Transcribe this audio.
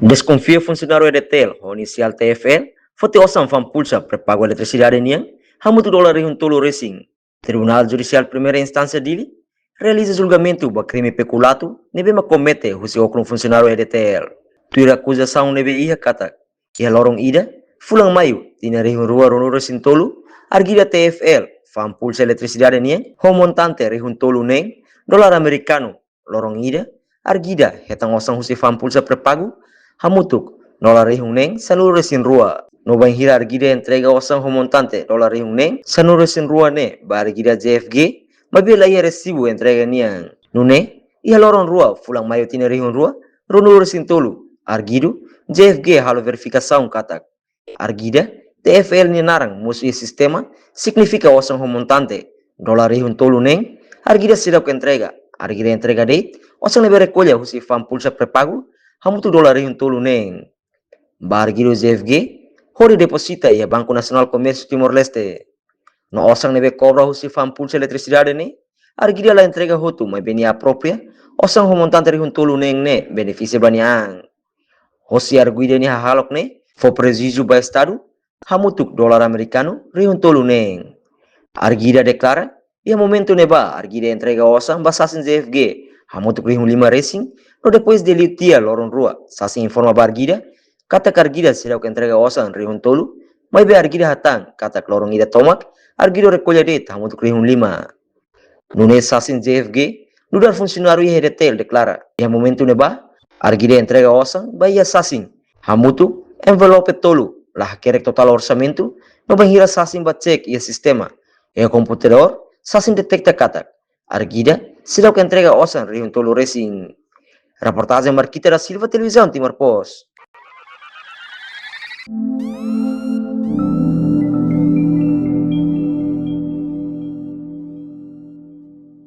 Desconfia funcionário EDTEL, o inicial TFL, fote osam fan pulsa pré-pago eletricidade niang, hamutu dólar um tolo racing. Tribunal Judicial Primeira Instância dele realiza julgamento do crime peculato, nebe comete o seu funcionário EDTL. Tuira acusação nebe ia kata, ia lorong ida, fulang maio, tina rihun rua rono racing tolo, arguida TFL, fan pulsa eletricidade niang, ho montante rihun tolo neng, dólar americano, lorong ida, arguida hetang osang husi fan pulsa pré-pago, hamutuk dólar neng sanuru resin rua no banhira argida entrega osang homontante dólar neng sanuru resin rua ne ba argida JFG mabila ia resibo entrega niang nune ia loron rua fulang mayo tina rua rono resin tolu argido JFG halo verificação katak argida TFL ni narang musuh sistema significa osang homontante dólar tolu neng argida sidak entrega argida entrega date osang lebe recolha husi fan pulsa pré-pago hamutu dólar tolu neng bargido JFG hori deposita ia Banco Nacional Comércio Timor-Leste no osang nebe cobra husi fan pulsa eletricidade ne argida la entrega hotu mai benia própria osang homontante tolu neng ne benefício baniang hosi arguida ni hahalok ne for prejuízo ba estado hamutuk dólar americano tolu neng argida declara ia momento neba argida entrega osang basasin JFG hamutuk 5 racing no depois de litia loron rua sasi informa bargida kata cargida será que entrega osang rihun tolu mai be argida hatang kata lorong ida tomak argido recolha det hamutuk 5 nunes sasin JFG nudar funcionário IRTL declara ia momento neba argida entrega osang baia sasin hamutuk envelope tolu lah kerek total orçamento no banhira sasin bacek ia sistema e computador sasin detecta kata argida será que entrega osang rihun tolu racing. Reportagem Marquita da Silva, Televisão Timor Post.